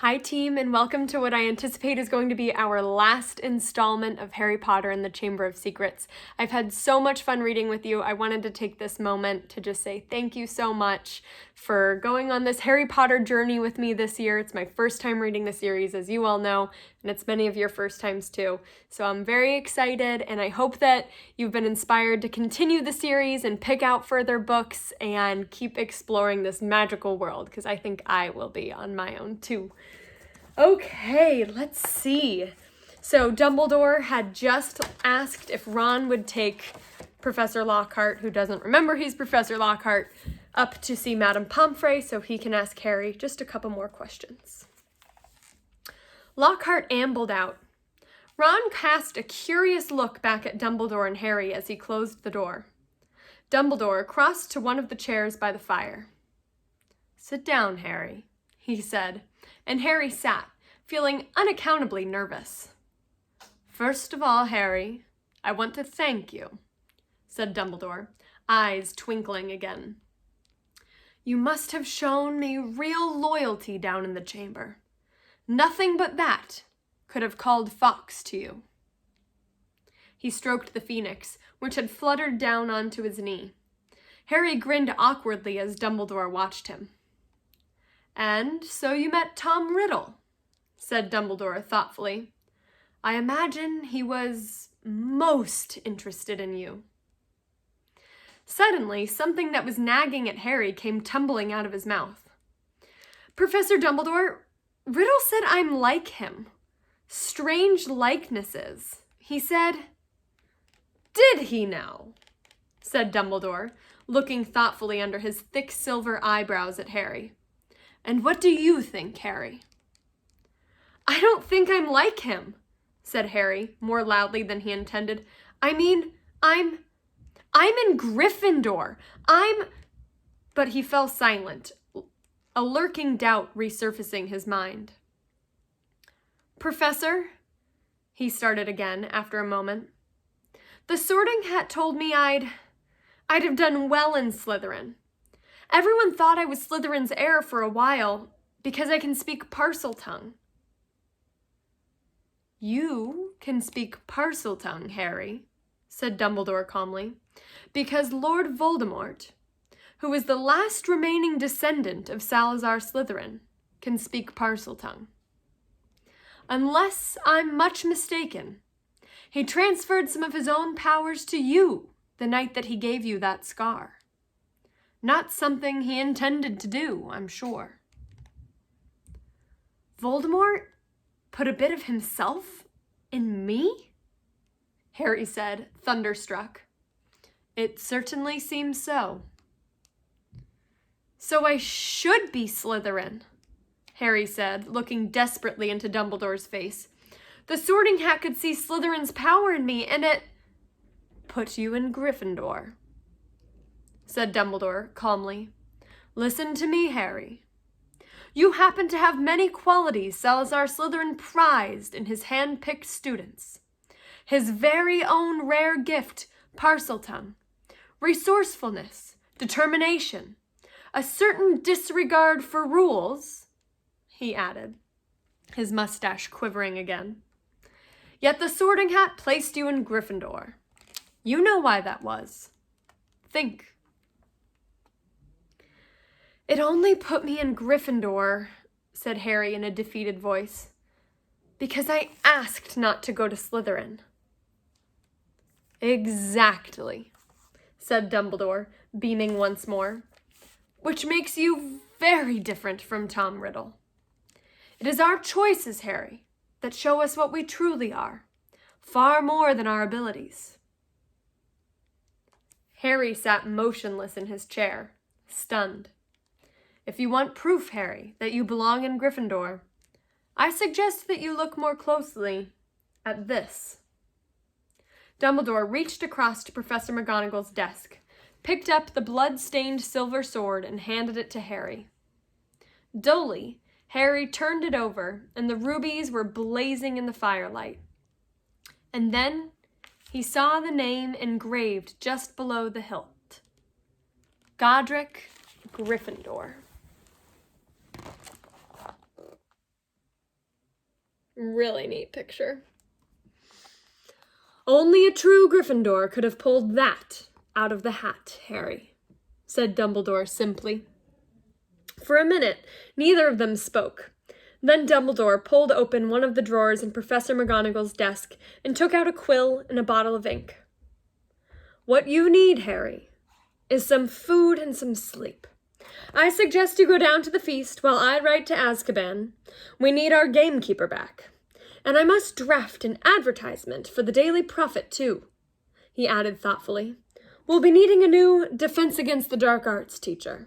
Hi team, and welcome to what I anticipate is going to be our last installment of Harry Potter and the Chamber of Secrets. I've had so much fun reading with you. I wanted to take this moment to just say thank you so much for going on this Harry Potter journey with me this year. It's my first time reading the series, as you all know, and it's many of your first times too. So I'm very excited, and I hope that you've been inspired to continue the series and pick out further books and keep exploring this magical world, because I think I will be on my own too. Okay, let's see. So Dumbledore had just asked if Ron would take Professor Lockhart, who doesn't remember he's Professor Lockhart, up to see Madame Pomfrey so he can ask Harry just a couple more questions. Lockhart ambled out. Ron cast a curious look back at Dumbledore and Harry as he closed the door. Dumbledore crossed to one of the chairs by the fire. "Sit down, Harry," he said, and Harry sat, feeling unaccountably nervous. "First of all, Harry, I want to thank you," said Dumbledore, eyes twinkling again. "You must have shown me real loyalty down in the chamber. Nothing but that could have called Fawkes to you." He stroked the phoenix, which had fluttered down onto his knee. Harry grinned awkwardly as Dumbledore watched him. "And so you met Tom Riddle," said Dumbledore thoughtfully. "I imagine he was most interested in you." Suddenly, something that was nagging at Harry came tumbling out of his mouth. "Professor Dumbledore, Riddle said I'm like him. Strange likenesses. He said—" "Did he now?" said Dumbledore, looking thoughtfully under his thick silver eyebrows at Harry. "And what do you think, Harry?" "I don't think I'm like him," said Harry, more loudly than he intended. "I mean, I'm in Gryffindor. But he fell silent, a lurking doubt resurfacing his mind. "Professor," he started again after a moment, "the Sorting Hat told me I'd have done well in Slytherin. Everyone thought I was Slytherin's heir for a while, because I can speak Parseltongue." "You can speak Parseltongue, Harry," said Dumbledore calmly, "because Lord Voldemort, who is the last remaining descendant of Salazar Slytherin, can speak Parseltongue. Unless I'm much mistaken, he transferred some of his own powers to you the night that he gave you that scar. Not something he intended to do, I'm sure." "Voldemort put a bit of himself in me?" Harry said, thunderstruck. "It certainly seems so." "So I should be Slytherin," Harry said, looking desperately into Dumbledore's face. "The Sorting Hat could see Slytherin's power in me, and it—" "Put you in Gryffindor," said Dumbledore calmly. "Listen to me, Harry. You happen to have many qualities Salazar Slytherin prized in his hand-picked students. His very own rare gift, Parseltongue, resourcefulness, determination, a certain disregard for rules," he added, his mustache quivering again. "Yet the Sorting Hat placed you in Gryffindor. You know why that was. Think." "It only put me in Gryffindor," said Harry in a defeated voice, "because I asked not to go to Slytherin." "Exactly," said Dumbledore, beaming once more, "which makes you very different from Tom Riddle. It is our choices, Harry, that show us what we truly are, far more than our abilities." Harry sat motionless in his chair, stunned. "If you want proof, Harry, that you belong in Gryffindor, I suggest that you look more closely at this." Dumbledore reached across to Professor McGonagall's desk, picked up the blood-stained silver sword, and handed it to Harry. Dully, Harry turned it over, and the rubies were blazing in the firelight. And then he saw the name engraved just below the hilt. Godric Gryffindor. Really neat picture. Only a true Gryffindor could have pulled that out of the hat, Harry, said Dumbledore simply. For a minute, neither of them spoke. Then Dumbledore pulled open one of the drawers in Professor McGonagall's desk and took out a quill and a bottle of ink. What you need, Harry, is some food and some sleep. I suggest you go down to the feast while I write to Azkaban. We need our gamekeeper back. And I must draft an advertisement for the Daily Prophet, too, he added thoughtfully. We'll be needing a new Defense Against the Dark Arts teacher.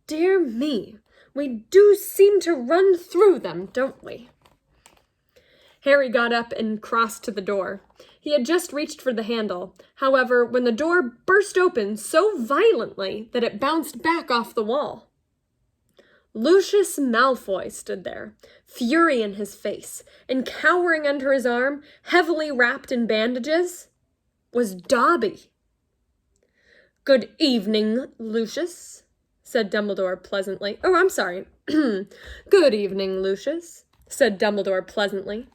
Dear me, we do seem to run through them, don't we? Harry got up and crossed to the door. He had just reached for the handle. However, when the door burst open so violently that it bounced back off the wall. Lucius Malfoy stood there, fury in his face, and cowering under his arm, heavily wrapped in bandages, was Dobby. Good evening, Lucius, said Dumbledore pleasantly. Oh, I'm sorry. Good evening, Lucius, said Dumbledore pleasantly.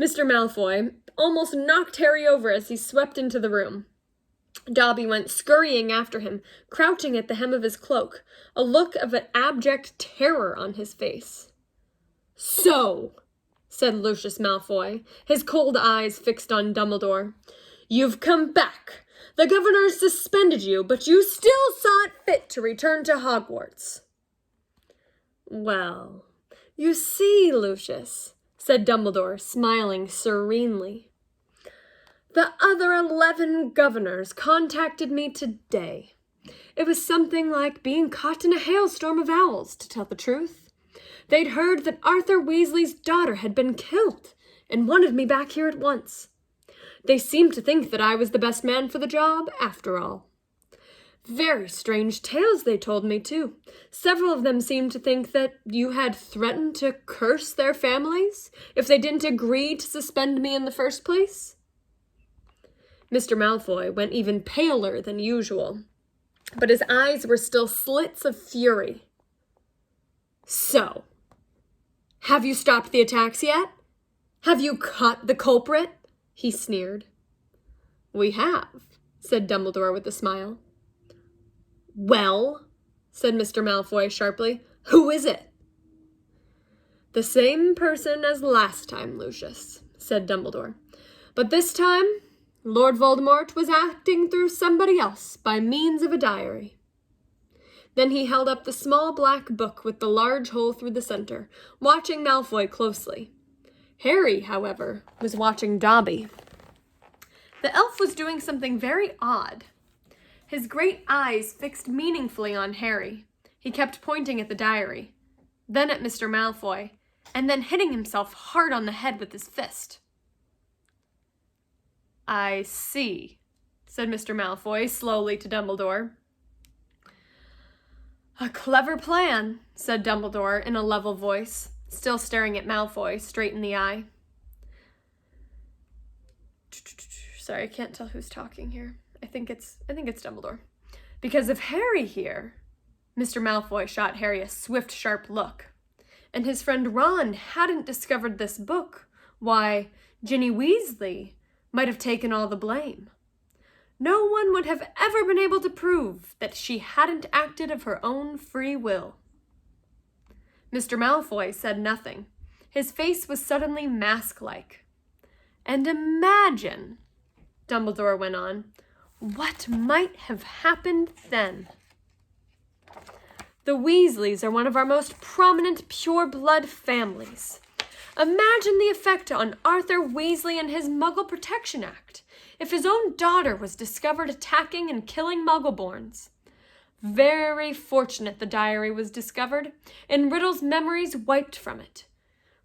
Mr. Malfoy almost knocked Harry over as he swept into the room. Dobby went scurrying after him, crouching at the hem of his cloak, a look of an abject terror on his face. So, said Lucius Malfoy, his cold eyes fixed on Dumbledore, you've come back. The governor suspended you, but you still saw it fit to return to Hogwarts. Well, you see, Lucius, said Dumbledore, smiling serenely. The other 11 governors contacted me today. It was something like being caught in a hailstorm of owls, to tell the truth. They'd heard that Arthur Weasley's daughter had been killed and wanted me back here at once. They seemed to think that I was the best man for the job, after all. Very strange tales they told me, too. Several of them seemed to think that you had threatened to curse their families if they didn't agree to suspend me in the first place. Mr. Malfoy went even paler than usual, but his eyes were still slits of fury. So, have you stopped the attacks yet? Have you caught the culprit? He sneered. We have, said Dumbledore with a smile. Well, said Mr. Malfoy sharply, who is it? The same person as last time, Lucius, said Dumbledore. But this time, Lord Voldemort was acting through somebody else by means of a diary. Then he held up the small black book with the large hole through the center, watching Malfoy closely. Harry, however, was watching Dobby. The elf was doing something very odd. His great eyes fixed meaningfully on Harry. He kept pointing at the diary, then at Mr. Malfoy, and then hitting himself hard on the head with his fist. I see, said Mr. Malfoy slowly to Dumbledore. A clever plan, said Dumbledore in a level voice, still staring at Malfoy straight in the eye. Sorry, I can't tell who's talking here. I think it's Dumbledore. Because if Harry here, Mr. Malfoy shot Harry a swift, sharp look, and his friend Ron hadn't discovered this book, why, Ginny Weasley might have taken all the blame. No one would have ever been able to prove that she hadn't acted of her own free will. Mr. Malfoy said nothing. His face was suddenly mask-like. And imagine, Dumbledore went on, what might have happened then. The Weasleys are one of our most prominent pure-blood families. Imagine the effect on Arthur Weasley and his Muggle Protection Act if his own daughter was discovered attacking and killing Muggleborns. Very fortunate the diary was discovered, and Riddle's memories wiped from it.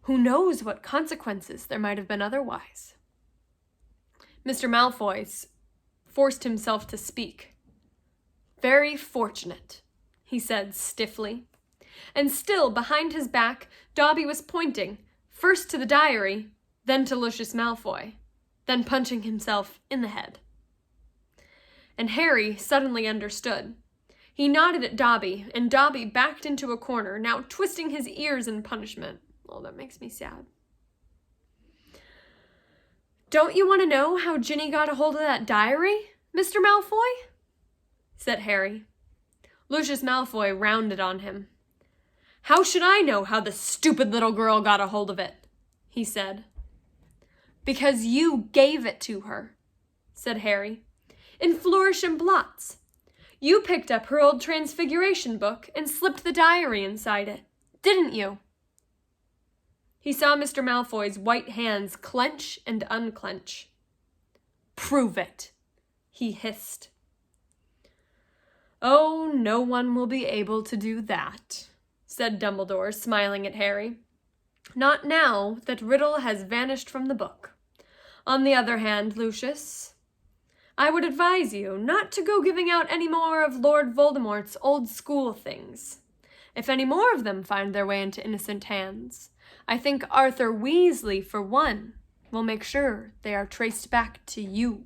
Who knows what consequences there might have been otherwise? Mr. Malfoy forced himself to speak. Very fortunate, he said stiffly. And still, behind his back, Dobby was pointing, first to the diary, then to Lucius Malfoy, then punching himself in the head. And Harry suddenly understood. He nodded at Dobby, and Dobby backed into a corner, now twisting his ears in punishment. Oh, that makes me sad. Don't you want to know how Ginny got a hold of that diary, Mr. Malfoy? Said Harry. Lucius Malfoy rounded on him. How should I know how the stupid little girl got a hold of it? He said. Because you gave it to her, said Harry, in Flourish and Blots. You picked up her old Transfiguration book and slipped the diary inside it, didn't you? He saw Mr. Malfoy's white hands clench and unclench. Prove it, he hissed. Oh, no one will be able to do that, said Dumbledore, smiling at Harry. Not now that Riddle has vanished from the book. On the other hand, Lucius, I would advise you not to go giving out any more of Lord Voldemort's old school things. If any more of them find their way into innocent hands, I think Arthur Weasley, for one, will make sure they are traced back to you.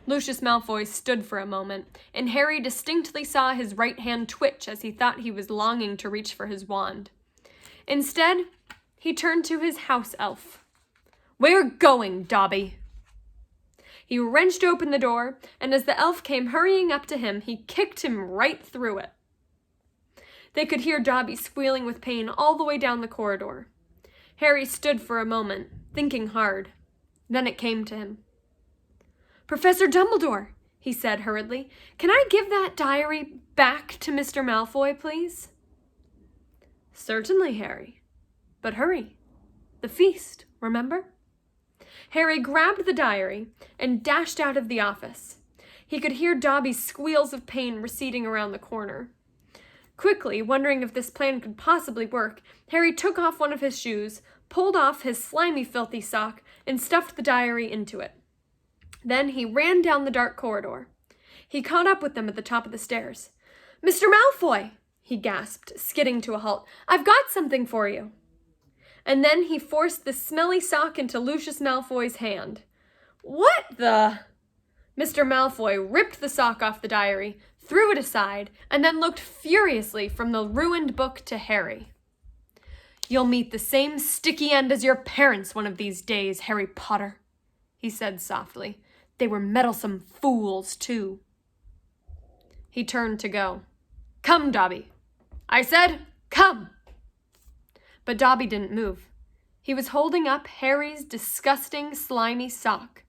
Lucius Malfoy stood for a moment, and Harry distinctly saw his right hand twitch as he thought he was longing to reach for his wand. Instead, he turned to his house elf. We're going, Dobby. He wrenched open the door, and as the elf came hurrying up to him, he kicked him right through it. They could hear Dobby squealing with pain all the way down the corridor. Harry stood for a moment, thinking hard. Then it came to him. Professor Dumbledore, he said hurriedly, can I give that diary back to Mr. Malfoy, please? Certainly, Harry. But hurry. The feast, remember? Harry grabbed the diary and dashed out of the office. He could hear Dobby's squeals of pain receding around the corner. Quickly, wondering if this plan could possibly work, Harry took off one of his shoes, pulled off his slimy, filthy sock, and stuffed the diary into it. Then he ran down the dark corridor. He caught up with them at the top of the stairs. Mr. Malfoy, he gasped, skidding to a halt. I've got something for you. And then he forced the smelly sock into Lucius Malfoy's hand. What the? Mr. Malfoy ripped the sock off the diary, threw it aside, and then looked furiously from the ruined book to Harry. You'll meet the same sticky end as your parents one of these days, Harry Potter, he said softly. They were meddlesome fools, too. He turned to go. Come, Dobby. I said, come. But Dobby didn't move. He was holding up Harry's disgusting, slimy sock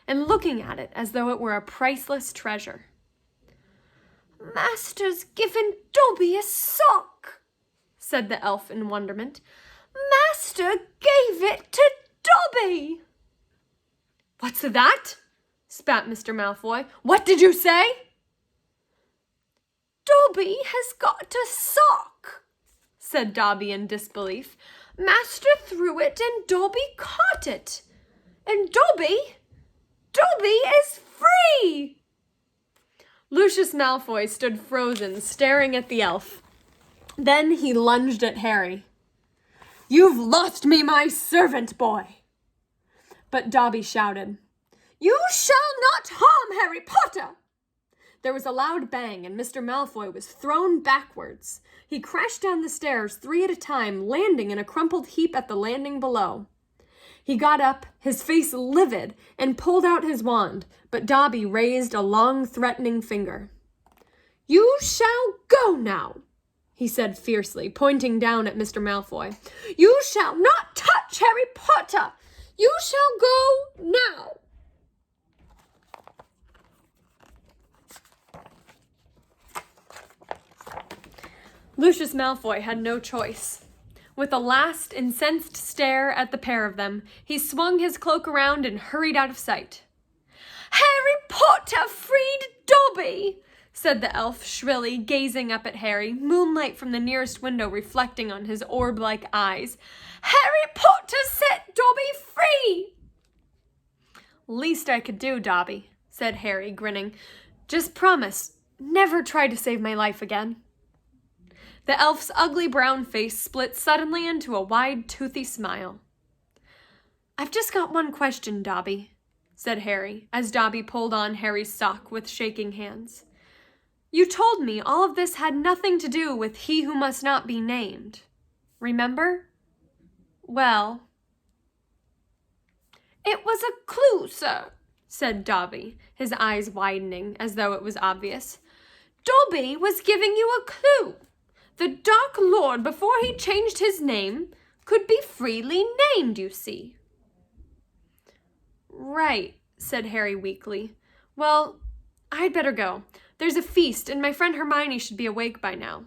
and looking at it as though it were a priceless treasure. Master's given Dobby a sock, said the elf in wonderment. Master gave it to Dobby. What's that? Spat Mr. Malfoy. What did you say? Dobby has got a sock, said Dobby in disbelief. Master threw it and Dobby caught it. And Dobby is free! Lucius Malfoy stood frozen, staring at the elf. Then he lunged at Harry. You've lost me my servant boy! But Dobby shouted, You shall not harm Harry Potter! There was a loud bang, and Mr. Malfoy was thrown backwards. He crashed down the stairs 3 at a time, landing in a crumpled heap at the landing below. He got up, his face livid, and pulled out his wand, but Dobby raised a long, threatening finger. You shall go now, he said fiercely, pointing down at Mr. Malfoy. You shall not touch Harry Potter! You shall go now! Lucius Malfoy had no choice. With a last incensed stare at the pair of them, he swung his cloak around and hurried out of sight. Harry Potter freed Dobby, said the elf shrilly, gazing up at Harry, moonlight from the nearest window reflecting on his orb-like eyes. Harry Potter set Dobby free! Least I could do, Dobby, said Harry, grinning. Just promise, never try to save my life again. The elf's ugly brown face split suddenly into a wide, toothy smile. I've just got one question, Dobby, said Harry, as Dobby pulled on Harry's sock with shaking hands. You told me all of this had nothing to do with He Who Must Not Be Named. Remember? Well, It was a clue, sir, said Dobby, his eyes widening as though it was obvious. Dobby was giving you a clue. The Dark Lord, before he changed his name, could be freely named, you see. Right, said Harry weakly. Well, I'd better go. There's a feast, and my friend Hermione should be awake by now.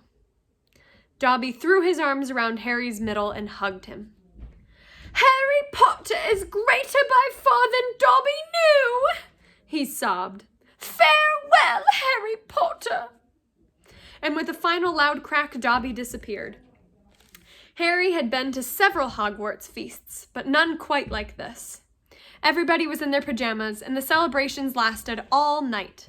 Dobby threw his arms around Harry's middle and hugged him. Harry Potter is greater by far than Dobby knew, he sobbed. Farewell, Harry Potter. And with a final loud crack, Dobby disappeared. Harry had been to several Hogwarts feasts, but none quite like this. Everybody was in their pajamas, and the celebrations lasted all night.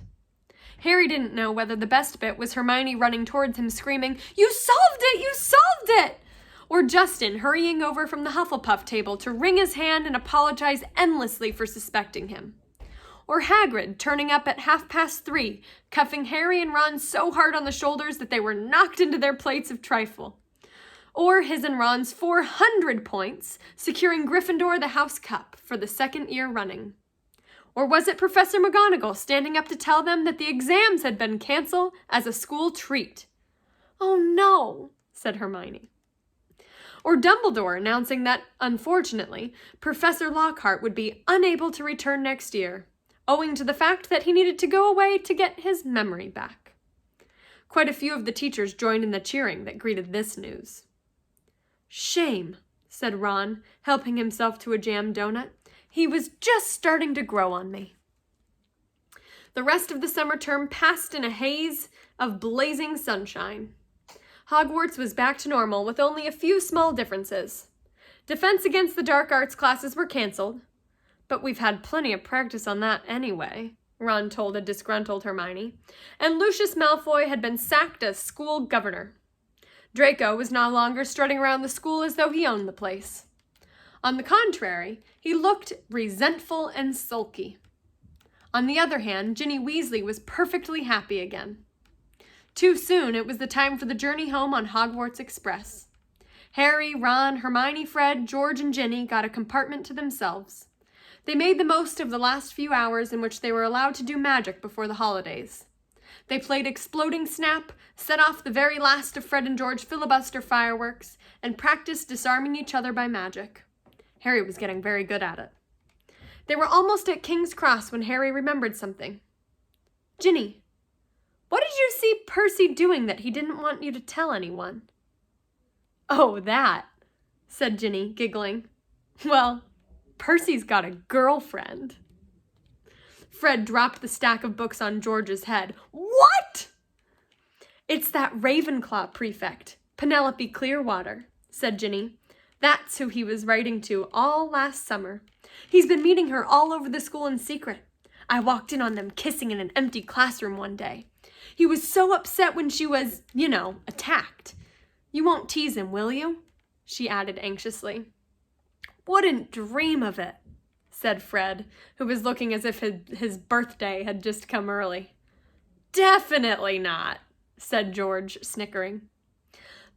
Harry didn't know whether the best bit was Hermione running towards him screaming, "You solved it! You solved it!" or Justin hurrying over from the Hufflepuff table to wring his hand and apologize endlessly for suspecting him. Or Hagrid turning up at 3:30, cuffing Harry and Ron so hard on the shoulders that they were knocked into their plates of trifle. Or his and Ron's 400 points, securing Gryffindor the House Cup for the second year running. Or was it Professor McGonagall standing up to tell them that the exams had been canceled as a school treat? Oh no, said Hermione. Or Dumbledore announcing that, unfortunately, Professor Lockhart would be unable to return next year, owing to the fact that he needed to go away to get his memory back. Quite a few of the teachers joined in the cheering that greeted this news. Shame, said Ron, helping himself to a jam donut. He was just starting to grow on me. The rest of the summer term passed in a haze of blazing sunshine. Hogwarts was back to normal with only a few small differences. Defense against the dark arts classes were canceled, but we've had plenty of practice on that anyway, Ron told a disgruntled Hermione, and Lucius Malfoy had been sacked as school governor. Draco was no longer strutting around the school as though he owned the place. On the contrary, he looked resentful and sulky. On the other hand, Ginny Weasley was perfectly happy again. Too soon, it was the time for the journey home on Hogwarts Express. Harry, Ron, Hermione, Fred, George, and Ginny got a compartment to themselves. They made the most of the last few hours in which they were allowed to do magic before the holidays. They played Exploding Snap, set off the very last of Fred and George filibuster fireworks, and practiced disarming each other by magic. Harry was getting very good at it. They were almost at King's Cross when Harry remembered something. Ginny, what did you see Percy doing that he didn't want you to tell anyone? Oh, that, said Ginny, giggling. Well, Percy's got a girlfriend. Fred dropped the stack of books on George's head. What? It's that Ravenclaw prefect, Penelope Clearwater, said Ginny. That's who he was writing to all last summer. He's been meeting her all over the school in secret. I walked in on them kissing in an empty classroom one day. He was so upset when she was, attacked. You won't tease him, will you? She added anxiously. Wouldn't dream of it, said Fred, who was looking as if his birthday had just come early. Definitely not, said George, snickering.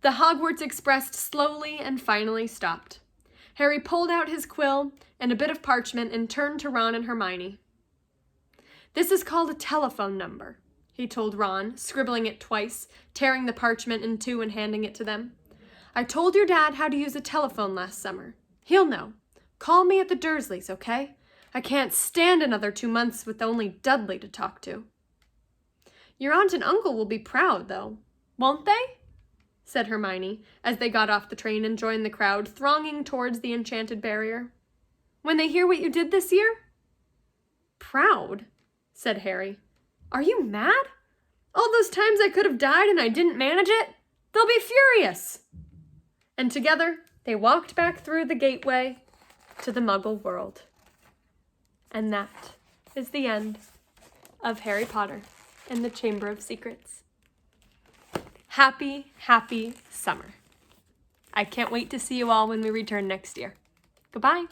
The Hogwarts Express slowly and finally stopped. Harry pulled out his quill and a bit of parchment and turned to Ron and Hermione. This is called a telephone number, he told Ron, scribbling it twice, tearing the parchment in two and handing it to them. I told your dad how to use a telephone last summer. He'll know. Call me at the Dursleys, okay? I can't stand another 2 months with only Dudley to talk to. Your aunt and uncle will be proud, though, won't they? Said Hermione, as they got off the train and joined the crowd thronging towards the enchanted barrier. When they hear what you did this year? Proud, said Harry. Are you mad? All those times I could have died and I didn't manage it? They'll be furious. And together, they walked back through the gateway to the Muggle world. And that is the end of Harry Potter and the Chamber of Secrets. Happy, happy summer. I can't wait to see you all when we return next year. Goodbye.